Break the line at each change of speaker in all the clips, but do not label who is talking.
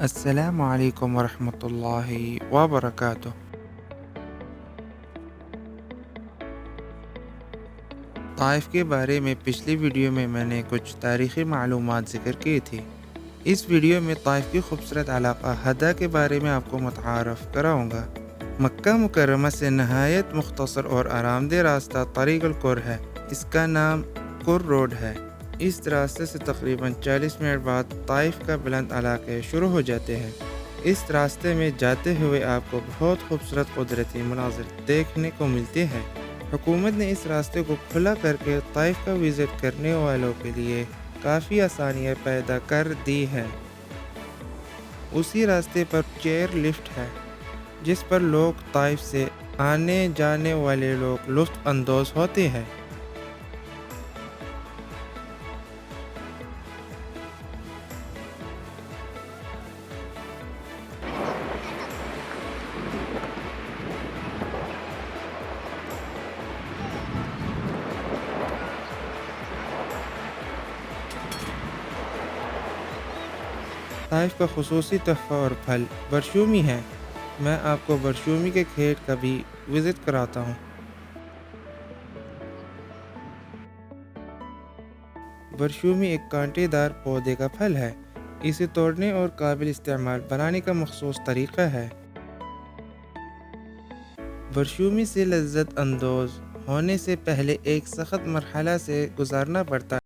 अस्सलामु अलैकुम वरहमतुल्लाहि वबरकातुह। ताइफ़ के बारे में पिछली वीडियो में मैंने कुछ तारीख़ी मालूमात ज़िक्र की थी। इस वीडियो में ताइफ़ की खूबसूरत इलाक़ा हदा के बारे में आपको मुतारफ़ कराऊँगा। मक्का मुकर्रमा से नहायत मुख्तसर और आरामदेह रास्ता तरीक़ुल कुर है। इसका नाम कुर रोड है। इस रास्ते से तकरीबन 40 मिनट बाद ताइफ़ का बुलंद इलाके शुरू हो जाते हैं। इस रास्ते में जाते हुए आपको बहुत खूबसूरत कुदरती मनाज़िर देखने को मिलते हैं। हुकूमत ने इस रास्ते को खुला करके ताइफ़ का विज़िट करने वालों के लिए काफ़ी आसानियाँ पैदा कर दी हैं। उसी रास्ते पर चेयर लिफ्ट है, जिस पर लोग ताइफ़ से आने जाने वाले लोग लुत्फ़ अंदोज़ होते हैं। ताइफ़ का ख़ुसूसी तोहफ़ा और फल बरशूमी है। मैं आपको बरशूमी के खेत का भी विज़िट कराता हूँ। बरशूमी एक कांटेदार पौधे का फल है। इसे तोड़ने और काबिल इस्तेमाल बनाने का मखसूस तरीक़ा है। बरशूमी से लज़्ज़त अंदोज़ होने से पहले एक सख्त मरहला से गुज़रना पड़ता है।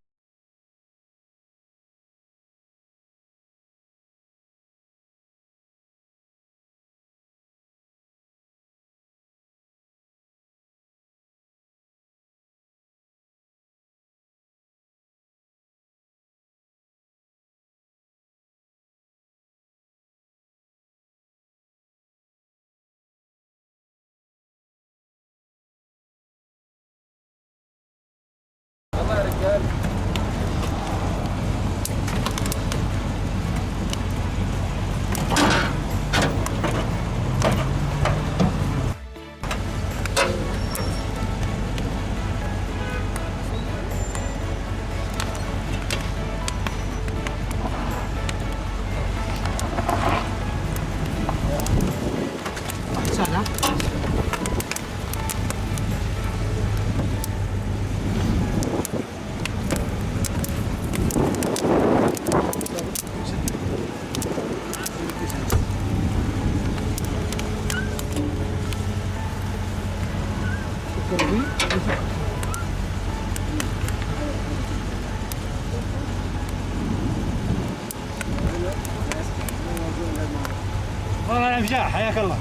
والله يا مجاح حياك الله.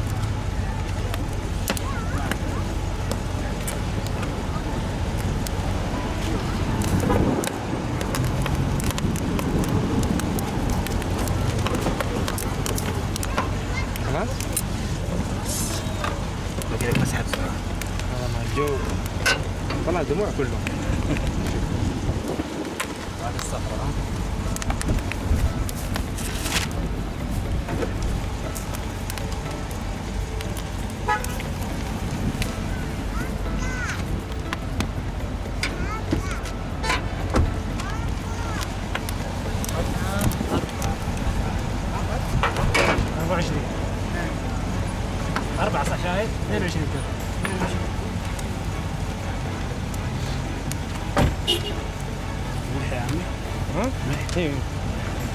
خلاص؟
باقي لك مسحة بسرعة.
والله مع الجو طلع دموع كله.
بعد الصخرة. أربع صحايد 22 كيلو. ملح يا عمي؟
ها؟ ايوه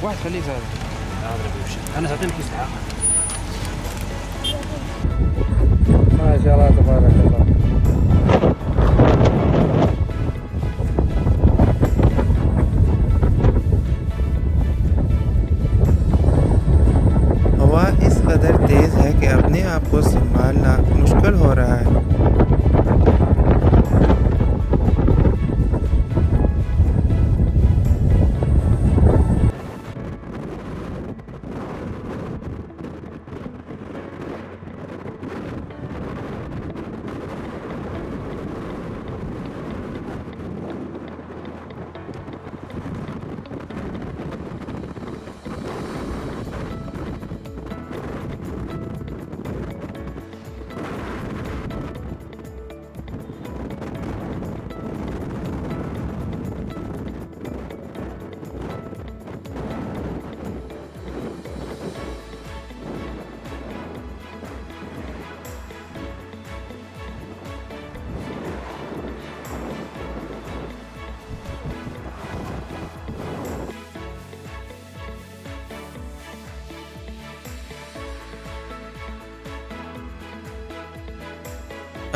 واحد خليه هذا.
اضرب يمشي. انا ساعتين كيس لحاق.
ما شاء الله تبارك الله. हवा इस कदर तेज़ है कि अपने आप को संभालना मुश्किल हो रहा है।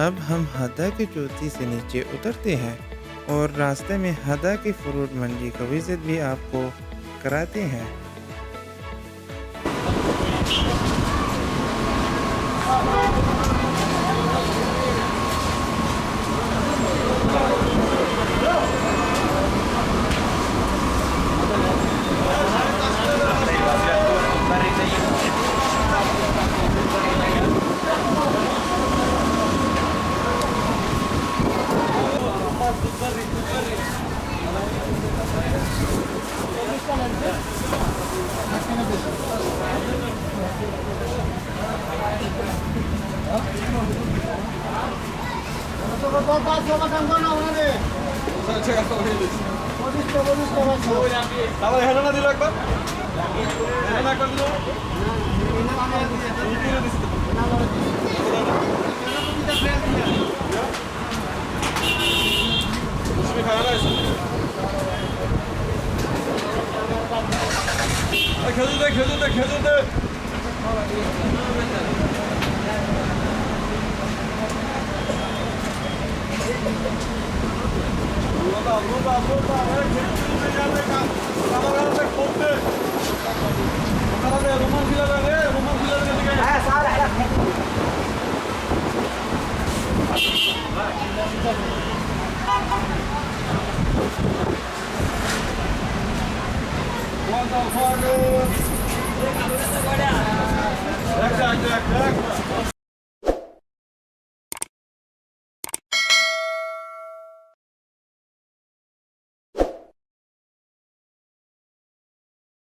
अब हम हदा की चोटी से नीचे उतरते हैं और रास्ते में हदा की फ्रूट मंडी का विजिट भी आपको कराते हैं।
Jack.